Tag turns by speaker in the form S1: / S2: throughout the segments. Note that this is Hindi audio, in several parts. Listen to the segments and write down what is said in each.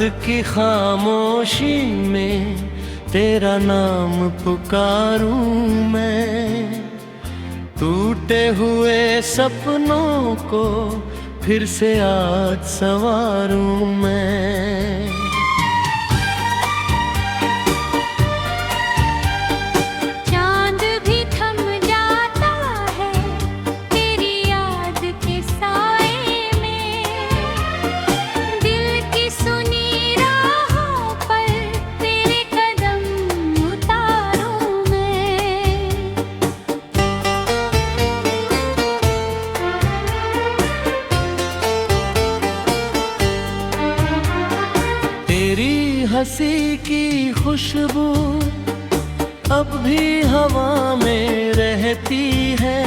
S1: की खामोशी में तेरा नाम पुकारूं मैं। टूटे हुए सपनों को फिर से आज संवारूं मैं।
S2: चांद भी थम जाता है तेरी याद के साए में। दिल की सुनी राहों पर तेरे कदम उतारूं मैं।
S1: तेरी हंसी की खुशबू अब भी हवा में रहती है।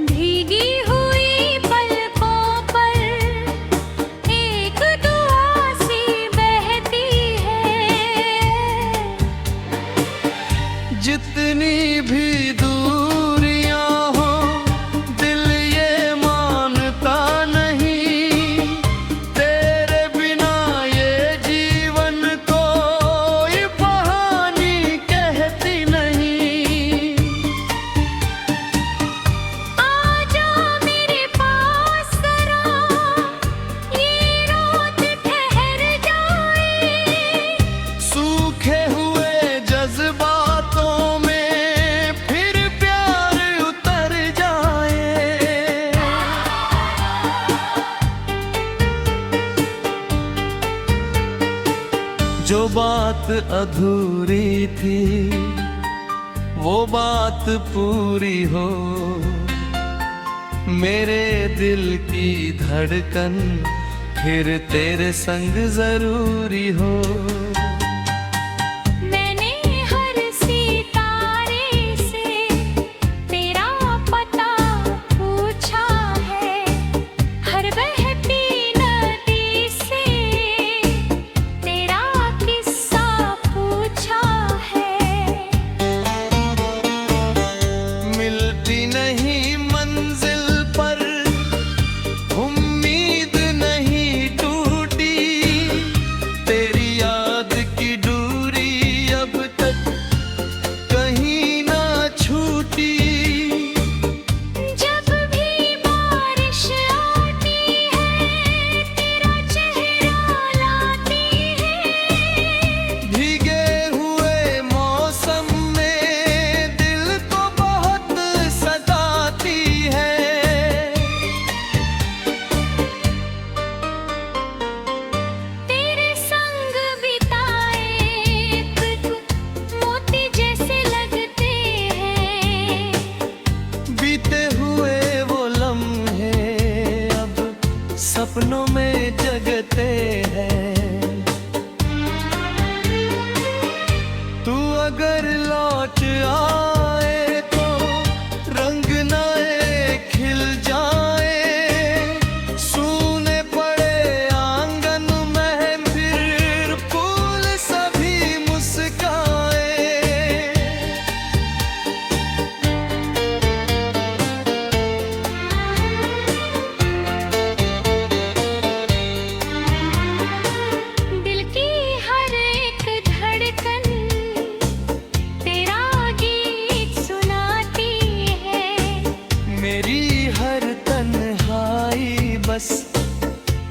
S2: भीगी हुई पलकों पर एक दुआ सी बहती है।
S1: जितनी भी दूरियां हो दिल ये मानता नहीं। तेरे बिना ये जीवन कोई कहानी कहती नहीं।
S2: आजा मेरे पास जरा ये रात ठहर जाए।
S1: सूखे हुए जज्बातों में फिर प्यार उतर जाए। जो बात अधूरी थी वो बात पूरी हो। मेरे दिल की धड़कन फिर तेरे संग जरूरी हो।
S2: मैंने हर सितारे से तेरा पता पूछा है। हर बहती नदी से तेरा किस्सा पूछा है।
S1: मिलती नहीं मंजिल पर उम्मीद नहीं टूटी। तेरी याद की दूरी अब तक कहीं ना छूटी।
S2: जब भी बारिश आती है तेरा चेहरा लाती है।
S1: भीगे हुए मौसम में दिल को बहुत सताती है।
S2: तेरे संग बिताए कुछ मोती जैसे लगते हैं।
S1: बीते हुए वो लम्हे अब सपनों में जगते हैं। तू अगर लौट आए तो रंग नए खिल जाए। सूने पड़े आंगन में फिर फूल सभी मुस्काए।
S2: दिल की हर एक धड़कन तेरा गीत सुनाती है।
S1: मेरी हर तन्हाई बस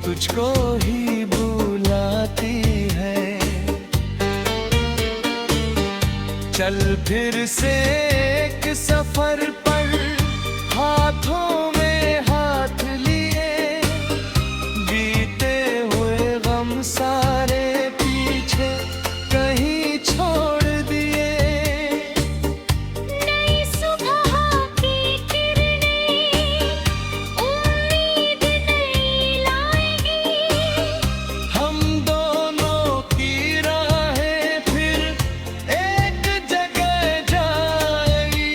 S1: तुझको ही बुलाती है। चल फिर से एक सफर पर हाथों में हाथ लिए। बीते हुए गम सारे पीछे कहीं छोड़ दिए।
S2: नई सुबह की किरणें उम्मीद नई लाएगी।
S1: हम दोनों की राहें फिर एक जगह जाएगी।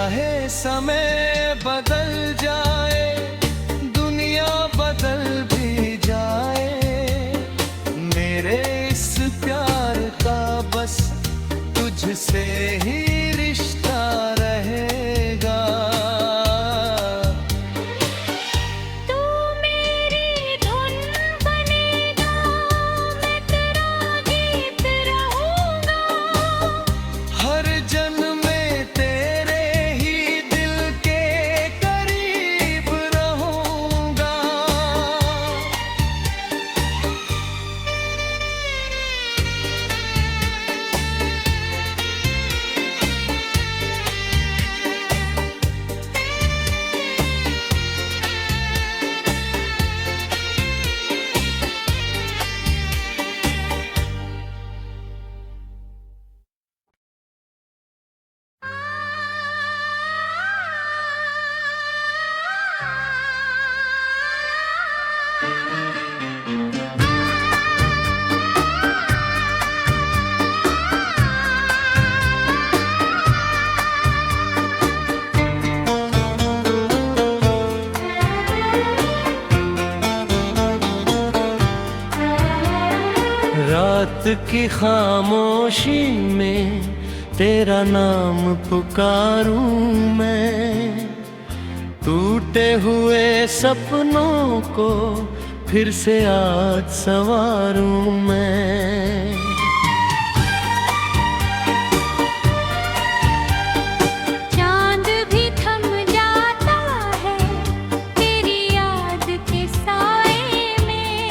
S1: चाहे समय बदल जाए, दुनिया बदल भी जाए, मेरे इस प्यार का बस तुझसे ही रिश्ता रहेगा।
S2: तू मेरी धुन बनेगा, मैं तेरा गीत रहूंगा।
S1: हर जन्म में तेरे ही दिल के करीब रहूंगा। रात की खामोशी में तेरा नाम पुकारूं मैं, टूटे हुए सपनों को फिर से आज संवारूं मैं।
S2: चांद भी थम जाता है तेरी याद के साए में,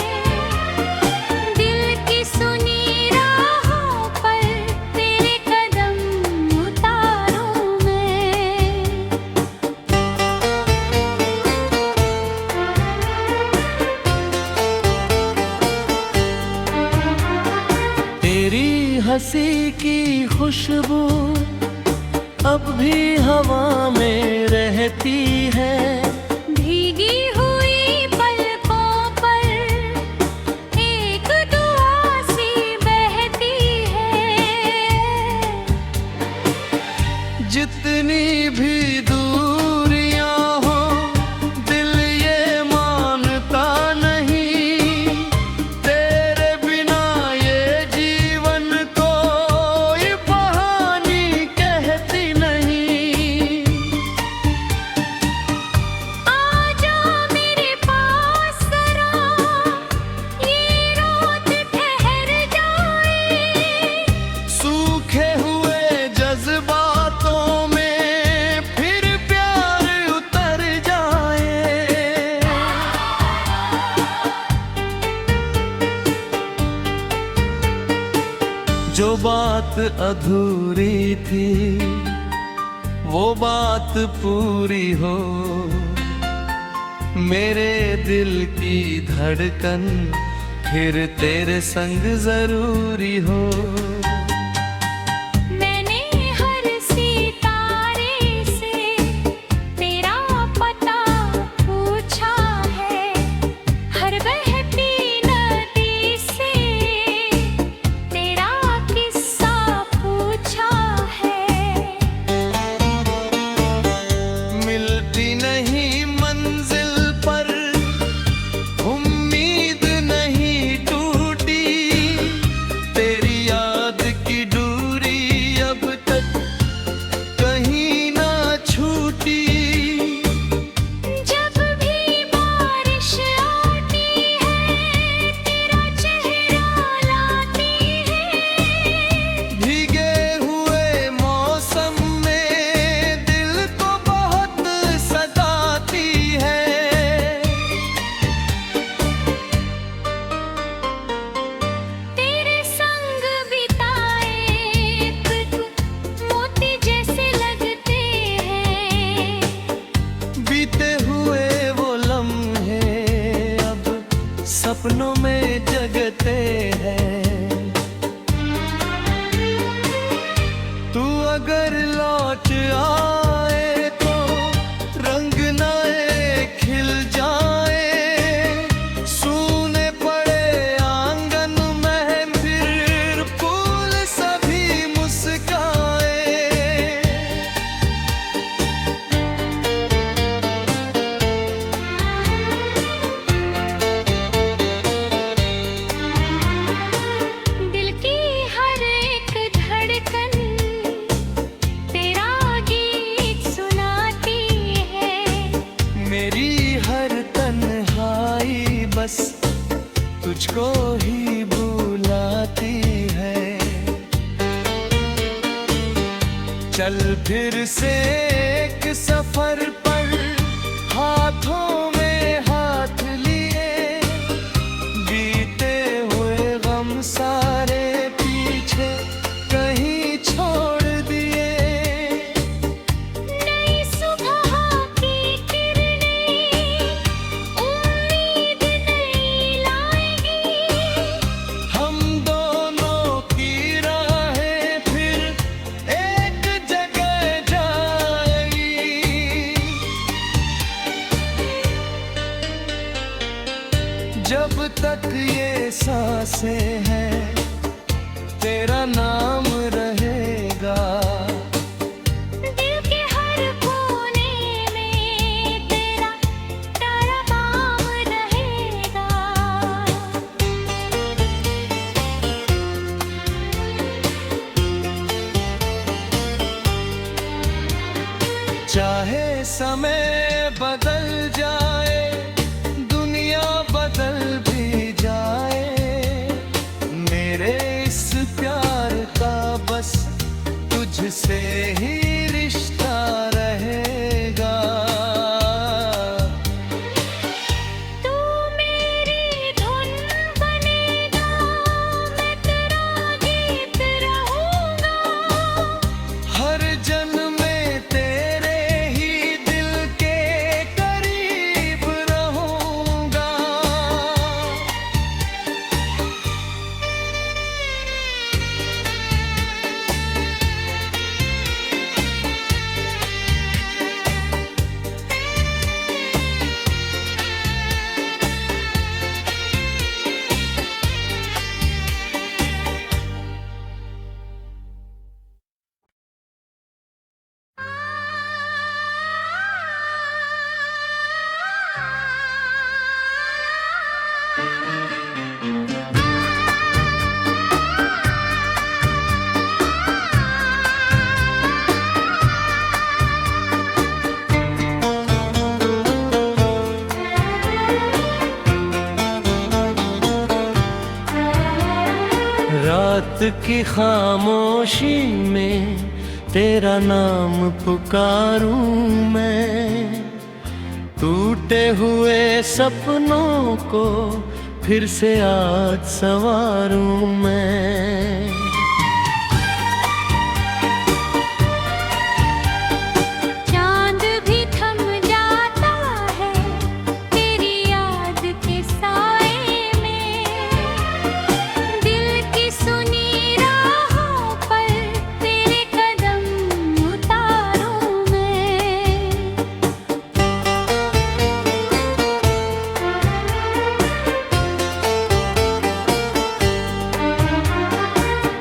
S2: दिल की सुनी राहों पर तेरे कदम उतारूं मैं।
S1: तेरी हंसी की खुशबू अब भी हवा में रहती है,
S2: भीगी हुई पलकों पर एक दुआ सी बहती है।
S1: जितनी भी दूरियां हो दिल ये मानता नहीं, तेरे बिना ये जीवन कोई कहानी कहती नहीं।
S2: आजा मेरे पास जरा, ये रात ठहर जाए,
S1: सूखे हुए जज्बातों में फिर प्यार उतर जाए। जो बात अधूरी थी वो बात पूरी हो, मेरे दिल की धड़कन फिर तेरे संग जरूरी हो।
S2: मैंने हर सितारे से तेरा पता पूछा है, हर बहती नदी से तेरा किस्सा पूछा है।
S1: मिलती नहीं मंजिल पर उम्मीद नहीं टूटी, तेरी याद की दूरी अब तक कहीं ना छूटी।
S2: जब भी बारिश आती है तेरा चेहरा लाती है,
S1: भीगे हुए मौसम में दिल को बहुत सताती है।
S2: तेरे संग बिताए कुछ मोती जैसे लगते हैं,
S1: बीते हुए वो लम्हे अब सपनों में जगते हैं। तू अगर लौट आए तो रंग नए खिल जाए, सूने पड़े आंगन में फिर फूल सभी मुस्काए। चल फिर से एक सफर पर, हाथों में हाथ लिए, बीते हुए गम सारे पीछे कहीं छोड़ दिए।
S2: नई सुबह की किरणें उम्मीद नई लाएगी,
S1: हम दोनों की राहें फिर एक जगह जाएगी। जब तक ये सांसें हैं तेरा नाम रहेगा,
S2: दिल के हर कोने में तेरा तारा नाम रहेगा।
S1: चाहे समय बदल जाए, दुनिया बदल भी जाए, मेरे इस प्यार का बस तुझसे ही रिश्ता रहेगा।
S2: तू मेरी धुन बनेगा, मैं तेरा गीत रहूंगा।
S1: हर जन्म में तेरे ही दिल के करीब रहूंगा। रात की खामोशी में तेरा नाम पुकारूं मैं, टूटे हुए सपनों को फिर से आज संवारूं मैं।
S2: चांद भी थम जाता है तेरी याद के साए में, दिल की सुनी राहों पर तेरे कदम उतारूं मैं।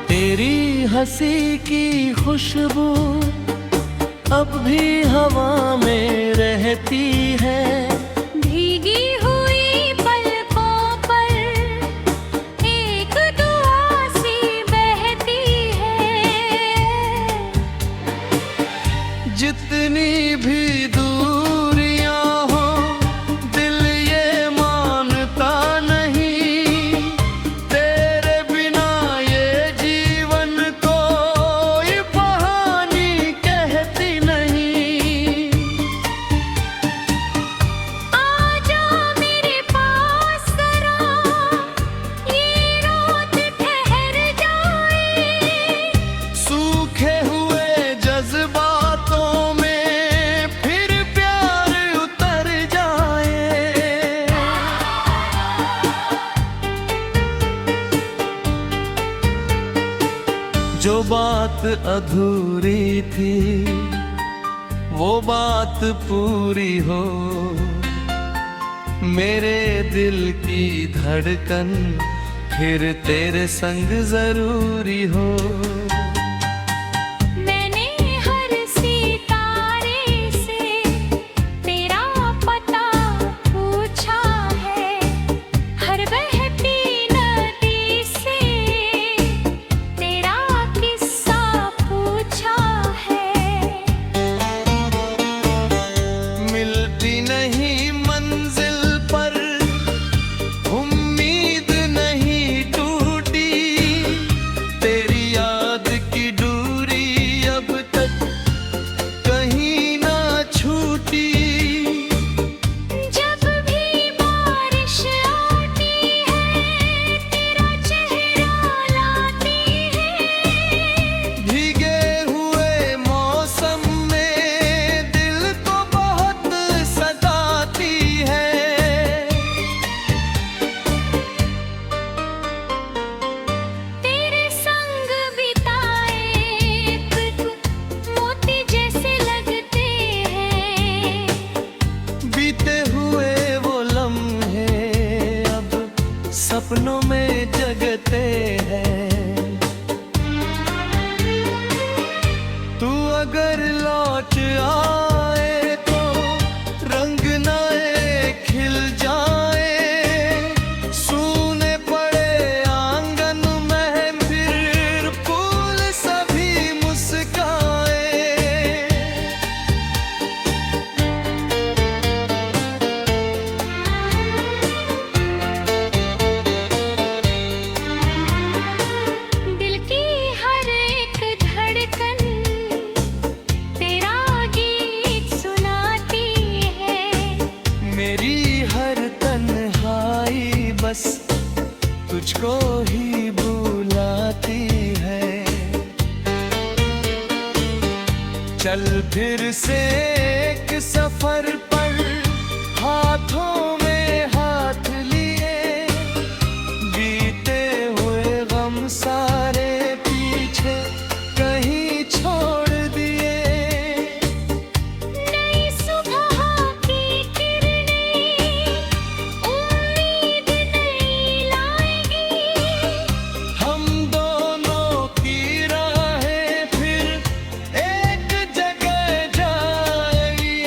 S1: तेरी हंसी की खुशबू अब भी हवा में रहती है,
S2: भीगी हुई पलकों पर एक दुआ सी बहती है।
S1: जितनी भी दूरियां हो दिल ये मानता नहीं, तेरे बिना ये जीवन कोई कहानी कहती नहीं।
S2: आजा मेरे पास जरा, ये रात ठहर जाए,
S1: सूखे हुए जज्बातों में फिर प्यार उतर जाए। जो बात अधूरी थी वो बात पूरी हो, मेरे दिल की धड़कन फिर तेरे संग जरूरी हो।
S2: मैंने हर सितारे से तेरा पता पूछा है, हर बहती नदी से तेरा किस्सा पूछा है।
S1: मिलती नहीं मंजिल पर उम्मीद नहीं टूटी, तेरी याद लौट आए तो रंग नए खिल जाए, सूने पड़े आंगन में फिर फूल सभी मुस्काए।
S2: दिल की हर एक धड़कन तेरा गीत सुनाती है।
S1: मेरी हर तन्हाई बस तुझको ही बुलाती है। चल फिर से एक सफर पर हाथों में हाथ लिए, बीते हुए गम सारे पीछे कहीं छोड़ दिए।
S2: नई सुबह की किरणें उम्मीद नई लाएगी।
S1: हम दोनों की राहें फिर एक जगह जाएगी।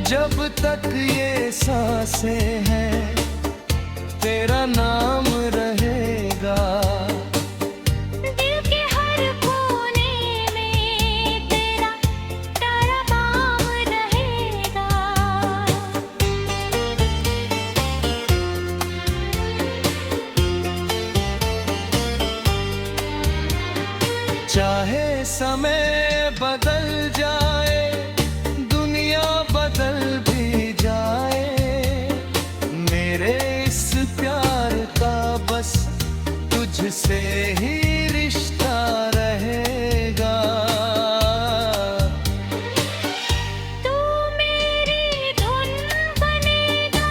S1: जब तक ये सांसें हैं तेरा नाम रहेगा।
S2: दिल के हर कोने में तेरा पैगाम रहेगा।
S1: चाहे समय बदल जाए, दुनिया बदल भी जाए, मेरे इस प्यार का बस तुझसे ही रिश्ता रहेगा।
S2: तू मेरी धुन बनेगा,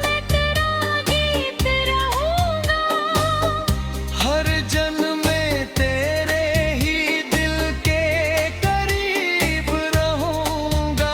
S2: मैं तेरा गीत रहूंगा।
S1: हर जन्म में तेरे ही दिल के करीब रहूंगा।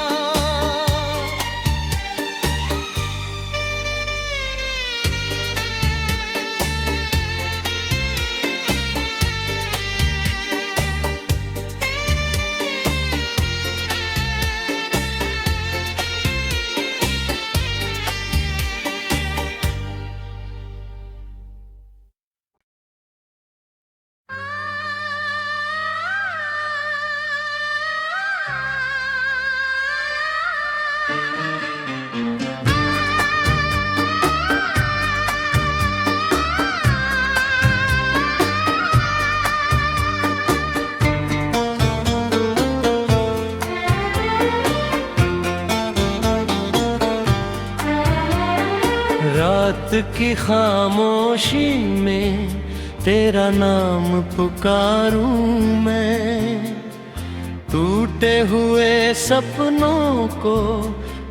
S1: रात की खामोशी में तेरा नाम पुकारूं मैं, टूटे हुए सपनों को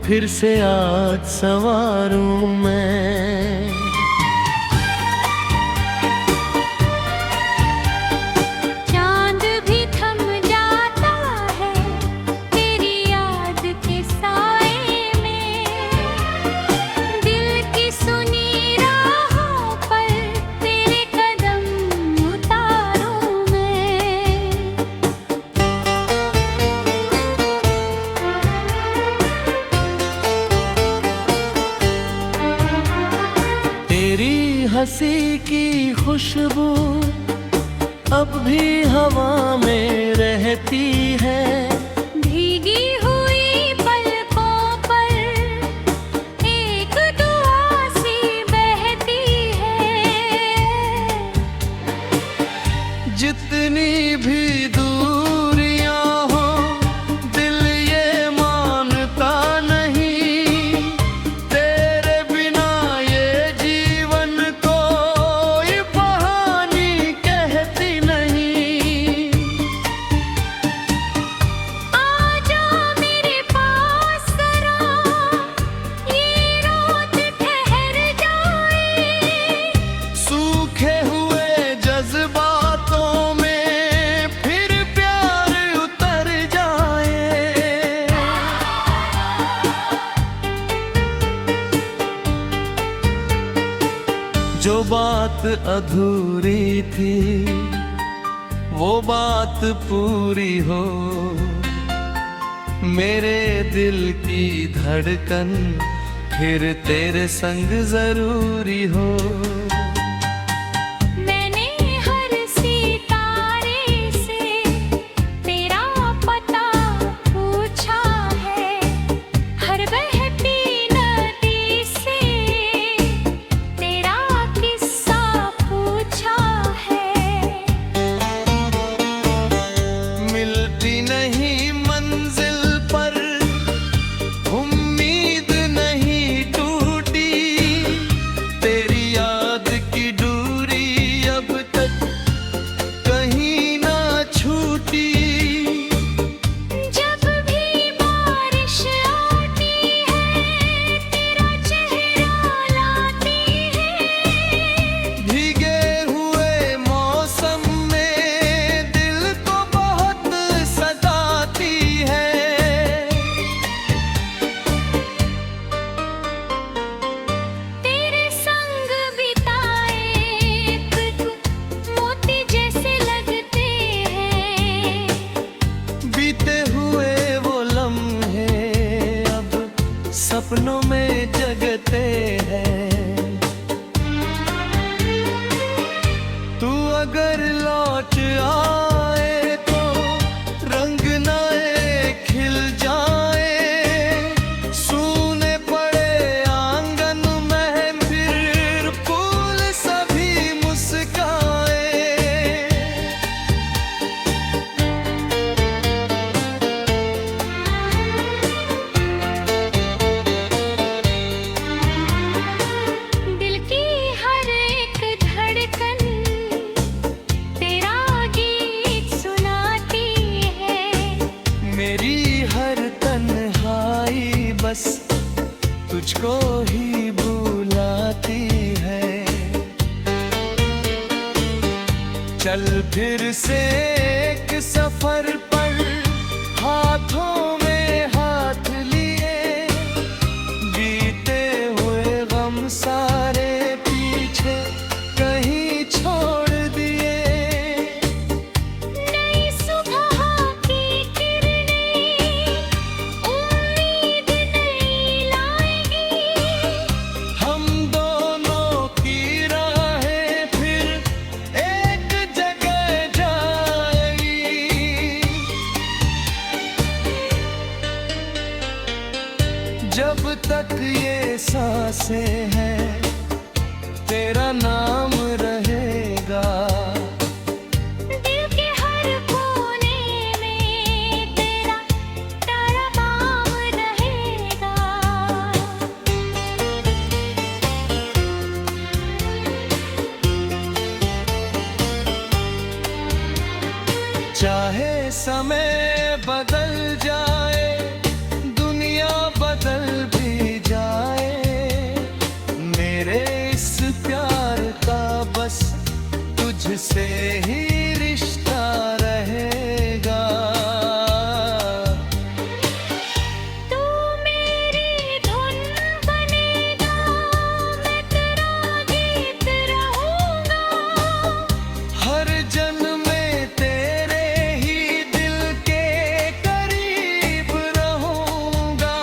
S1: फिर से आज संवारूं मैं।
S2: चांद भी थम जाता है तेरी याद के साए में। दिल की सुनी राहों पर तेरे कदम उतारूं मैं।
S1: तेरी हंसी की खुशबू अब भी हवा में रहती है।
S2: भीगी हुई पलकों पर एक दुआ सी बहती है।
S1: जितनी भी दूरियां हो दिल ये मानता नहीं, तेरे बिना ये जीवन कोई कहानी कहती नहीं।
S2: आजा मेरे पास जरा, ये रात ठहर जाए।
S1: सूखे हुए जज्बातों में फिर बात अधूरी थी वो बात पूरी हो, मेरे दिल की धड़कन फिर तेरे संग जरूरी हो।
S2: मैंने हर सितारे से तेरा पता पूछा है, हर बहती नदी से तेरा किस्सा पूछा है।
S1: मिलती नहीं मंजिल पर उम्मीद नहीं टूटी, तेरी याद की दूरी अब तक कहीं ना छूटी।
S2: जब भी बारिश आती है तेरा चेहरा लाती है,
S1: भीगे हुए मौसम में दिल को बहुत सताती है।
S2: तेरे संग बिताए कुछ मोती जैसे लगते हैं,
S1: बीते हुए वो लम्हे अब सपनों में जगते हैं। तू अगर लौट आए तो रंग नए खिल जाए, सूने पड़े आंगन में फिर फूल सभी मुस्काए।
S2: दिल की हर एक धड़कन तेरा गीत सुनाती है।
S1: मेरी हर तन्हाई बस तुझको ही बुलाती है। चल फिर से एक सफर पर हाथों में हाथ लिए, बीते हुए गम सारे पीछे कहीं छोड़ दिए।
S2: नई सुबह की किरणें उम्मीद नई लाएगी,
S1: हम दोनों की राहें फिर एक जगह जाएगी। जब तक ये सांसें हैं तेरा नाम रहेगा।
S2: दिल के हर कोने में तेरा नाम रहेगा।
S1: चाहे समय बदल जाए दुनिया बदल भी जाए, मेरे इस प्यार का बस तुझसे ही रिश्ता रहेगा।
S2: तू मेरी धुन बनेगा, मैं तेरा गीत रहूंगा।
S1: हर जन्म में तेरे ही दिल के करीब रहूंगा।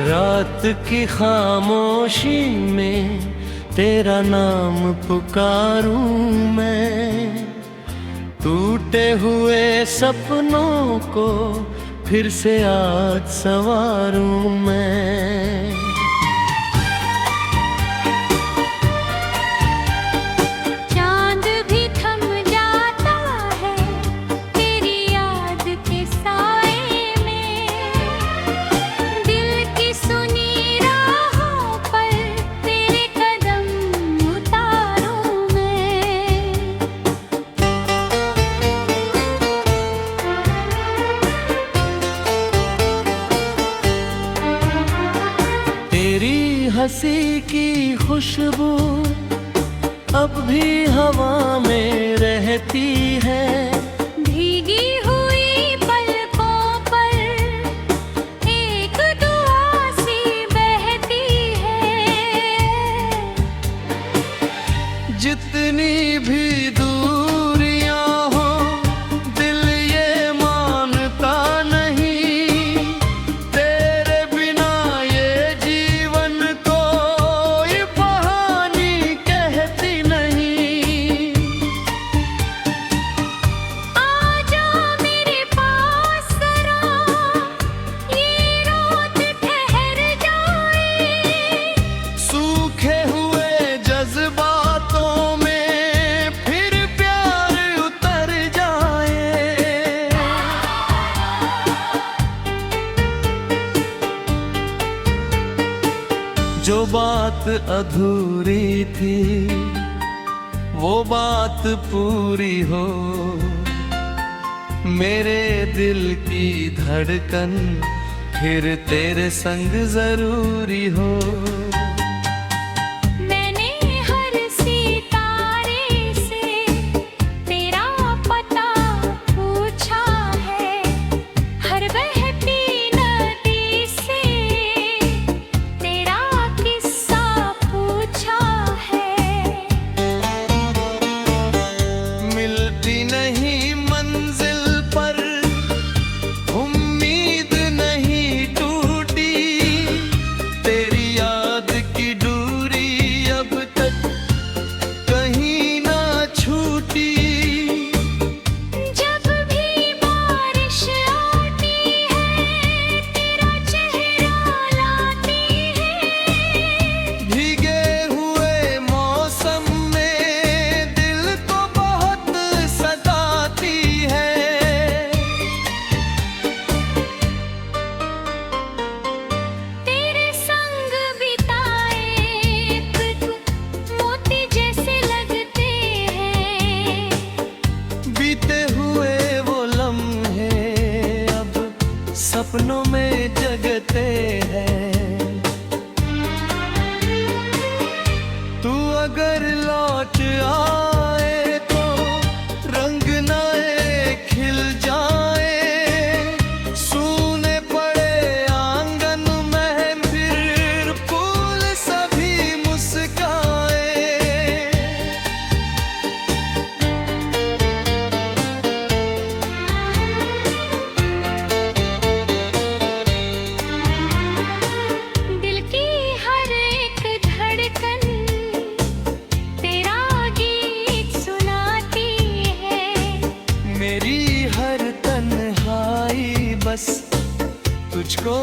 S1: रात की खामोशी में तेरा नाम पुकारूं मैं, टूटे हुए सपनों को फिर से आज संवारूं मैं। हंसी की खुशबू अब भी हवा में रहती है।
S2: भीगी हुई पलकों पर एक दुआ सी बहती है।
S1: जितनी भी दूरियां हो दिल ये मानता नहीं, तेरे बिना ये जीवन कोई कहानी कहती नहीं।
S2: आजा मेरे पास जरा, ये रात ठहर जाए।
S1: सूखे हुए जज्बातों में फिर प्यार उतर जाए। जो बात अधूरी थी वो बात पूरी हो, मेरे दिल की धड़कन फिर तेरे संग जरूरी हो।
S2: मैंने हर सितारे से तेरा पता पूछा है, हर बहती नदी से तेरा किस्सा पूछा है।
S1: मिलती नहीं मंजिल पर उम्मीद नहीं टूटी, तेरी याद की दूरी अब तक कहीं ना छूटी।
S2: जब भी बारिश आती है तेरा चेहरा लाती है।
S1: भीगे हुए मौसम में दिल को बहुत सताती है।
S2: तेरे संग बिताए कुछ मोती जैसे लगते हैं।
S1: बीते हुए वो लम्हे अब सपनों में जगते हैं। तू अगर लौट आए तो रंग नए खिल जाए, सूने पड़े आंगन में फिर फूल सभी मुस्काए।
S2: दिल की हर एक धड़कन तेरा गीत सुनाती है।
S1: मेरी हर तन्हाई बस तुझको